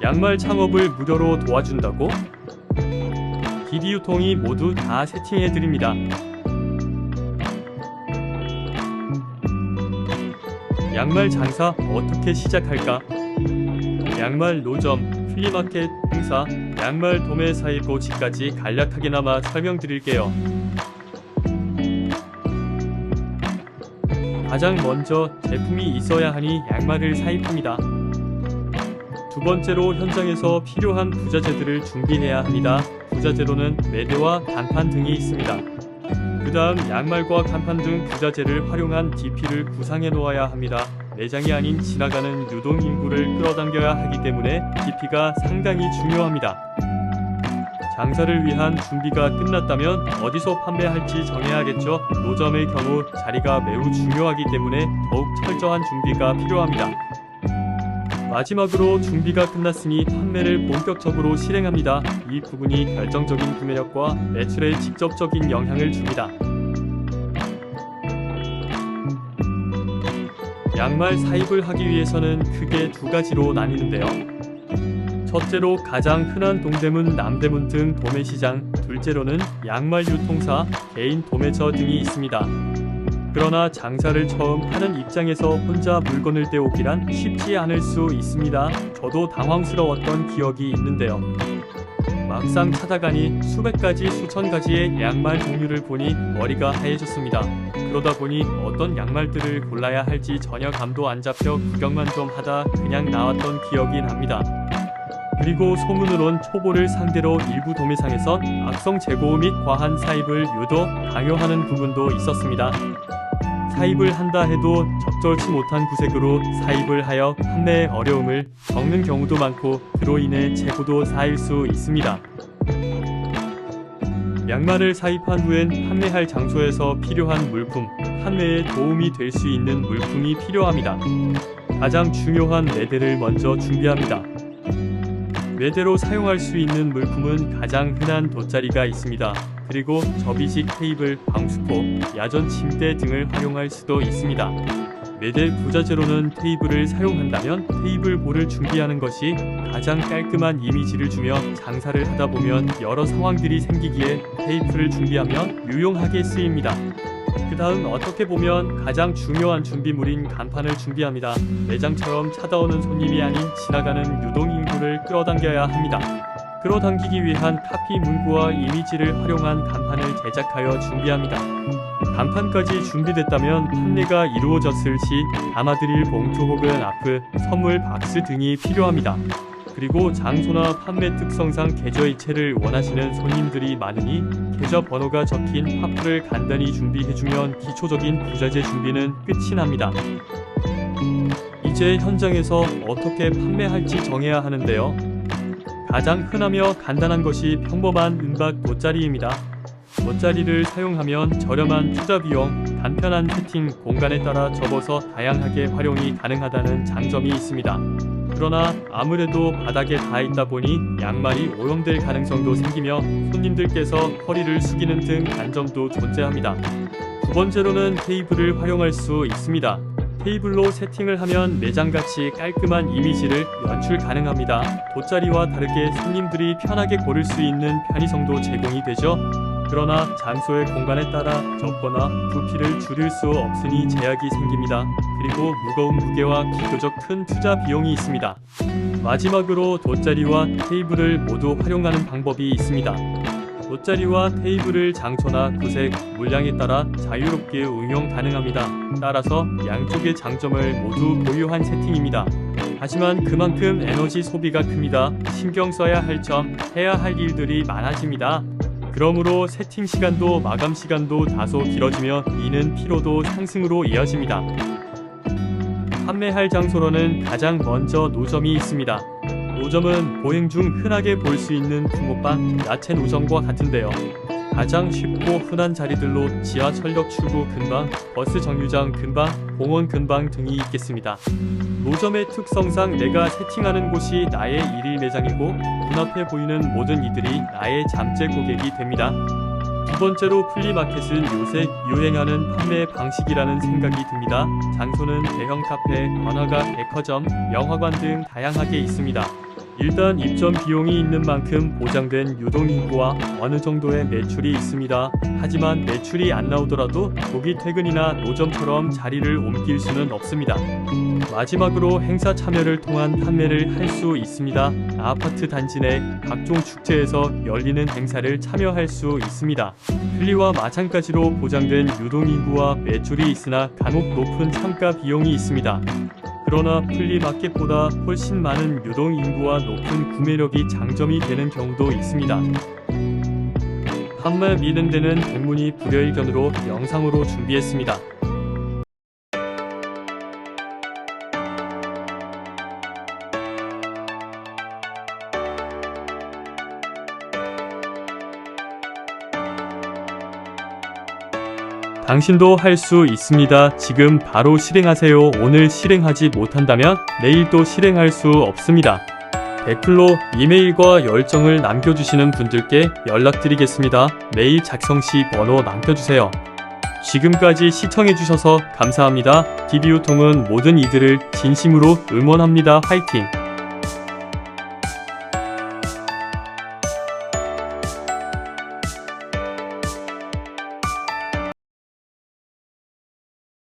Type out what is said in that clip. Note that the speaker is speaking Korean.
양말 창업을 무료로 도와준다고? 길이 유통이 모두 다 세팅해드립니다. 양말 장사 어떻게 시작할까? 양말 노점, 플리마켓, 행사, 양말 도매 사이트까지 간략하게나마 설명드릴게요. 가장 먼저 제품이 있어야 하니 양말을 사입합니다. 두 번째로 현장에서 필요한 부자재들을 준비해야 합니다. 부자재로는 매대와 간판 등이 있습니다. 그 다음 양말과 간판 등 부자재를 활용한 DP를 구상해 놓아야 합니다. 매장이 아닌 지나가는 유동 인구를 끌어당겨야 하기 때문에 DP가 상당히 중요합니다. 장사를 위한 준비가 끝났다면 어디서 판매할지 정해야겠죠. 노점의 경우 자리가 매우 중요하기 때문에 더욱 철저한 준비가 필요합니다. 마지막으로 준비가 끝났으니 판매를 본격적으로 실행합니다. 이 부분이 결정적인 구매력과 매출에 직접적인 영향을 줍니다. 양말 사입을 하기 위해서는 크게 두 가지로 나뉘는데요. 첫째로 가장 흔한 동대문, 남대문 등 도매시장, 둘째로는 양말 유통사, 개인 도매처 등이 있습니다. 그러나 장사를 처음 하는 입장에서 혼자 물건을 떼오기란 쉽지 않을 수 있습니다. 저도 당황스러웠던 기억이 있는데요. 막상 찾아가니 수백 가지, 수천 가지의 양말 종류를 보니 머리가 하얘졌습니다. 그러다 보니 어떤 양말들을 골라야 할지 전혀 감도 안 잡혀 구경만 좀 하다 그냥 나왔던 기억이 납니다. 그리고 소문으론 초보를 상대로 일부 도매상에선 악성 재고 및 과한 사입을 유독 강요하는 부분도 있었습니다. 사입을 한다 해도 적절치 못한 구색으로 사입을 하여 판매에 어려움을 겪는 경우도 많고 그로 인해 재고도 쌓일 수 있습니다. 양말을 사입한 후엔 판매할 장소에서 필요한 물품, 판매에 도움이 될 수 있는 물품이 필요합니다. 가장 중요한 매대를 먼저 준비합니다. 매대로 사용할 수 있는 물품은 가장 흔한 돗자리가 있습니다. 그리고 접이식 테이블, 방수포, 야전 침대 등을 활용할 수도 있습니다. 매대 부자재로는 테이블을 사용한다면 테이블볼을 준비하는 것이 가장 깔끔한 이미지를 주며 장사를 하다 보면 여러 상황들이 생기기에 테이프를 준비하면 유용하게 쓰입니다. 그 다음 어떻게 보면 가장 중요한 준비물인 간판을 준비합니다. 매장처럼 찾아오는 손님이 아닌 지나가는 유동 인구를 끌어당겨야 합니다. 끌어당기기 위한 카피 문구와 이미지를 활용한 간판을 제작하여 준비합니다. 간판까지 준비됐다면 판매가 이루어졌을 시 담아드릴 봉투 혹은 아프, 선물 박스 등이 필요합니다. 그리고 장소나 판매 특성상 계좌이체를 원하시는 손님들이 많으니 계좌번호가 적힌 화풀을 간단히 준비해주면 기초적인 부자재 준비는 끝이 납니다. 이제 현장에서 어떻게 판매할지 정해야 하는데요. 가장 흔하며 간단한 것이 평범한 은박 돗자리입니다. 돗자리를 사용하면 저렴한 투자 비용, 간편한 세팅, 공간에 따라 접어서 다양하게 활용이 가능하다는 장점이 있습니다. 그러나 아무래도 바닥에 닿아 있다 보니 양말이 오염될 가능성도 생기며 손님들께서 허리를 숙이는 등 단점도 존재합니다. 두 번째로는 테이블을 활용할 수 있습니다. 테이블로 세팅을 하면 매장같이 깔끔한 이미지를 연출 가능합니다. 돗자리와 다르게 손님들이 편하게 고를 수 있는 편의성도 제공이 되죠. 그러나 장소의 공간에 따라 접거나 부피를 줄일 수 없으니 제약이 생깁니다. 그리고 무거운 무게와 비교적 큰 투자 비용이 있습니다. 마지막으로 돗자리와 테이블을 모두 활용하는 방법이 있습니다. 돗자리와 테이블을 장소나 구색, 물량에 따라 자유롭게 응용 가능합니다. 따라서 양쪽의 장점을 모두 보유한 세팅입니다. 하지만 그만큼 에너지 소비가 큽니다. 신경 써야 할 점, 해야 할 일들이 많아집니다. 그러므로 세팅 시간도 마감 시간도 다소 길어지며 이는 피로도 상승으로 이어집니다. 판매할 장소로는 가장 먼저 노점이 있습니다. 노점은 보행 중 흔하게 볼 수 있는 붕어빵, 야채 노점과 같은데요. 가장 쉽고 흔한 자리들로 지하철역 출구 근방, 버스 정류장 근방, 공원 근방 등이 있겠습니다. 노점의 특성상 내가 세팅하는 곳이 나의 일일 매장이고 눈앞에 보이는 모든 이들이 나의 잠재 고객이 됩니다. 두 번째로 플리마켓은 요새 유행하는 판매 방식이라는 생각이 듭니다. 장소는 대형 카페, 번화가, 백화점, 영화관 등 다양하게 있습니다. 일단 입점 비용이 있는 만큼 보장된 유동인구와 어느 정도의 매출이 있습니다. 하지만 매출이 안 나오더라도 조기 퇴근이나 노점처럼 자리를 옮길 수는 없습니다. 마지막으로 행사 참여를 통한 판매를 할 수 있습니다. 아파트 단지 내 각종 축제에서 열리는 행사를 참여할 수 있습니다. 플리와 마찬가지로 보장된 유동인구와 매출이 있으나 간혹 높은 참가 비용이 있습니다. 그러나 플리마켓보다 훨씬 많은 유동인구와 높은 구매력이 장점이 되는 경우도 있습니다. 판매 미는 데는 백문이 불여일견으로 영상으로 준비했습니다. 당신도 할 수 있습니다. 지금 바로 실행하세요. 오늘 실행하지 못한다면 내일 또 실행할 수 없습니다. 댓글로 이메일과 열정을 남겨주시는 분들께 연락드리겠습니다. 메일 작성 시 번호 남겨주세요. 지금까지 시청해주셔서 감사합니다. DB유통은 모든 이들을 진심으로 응원합니다. 화이팅!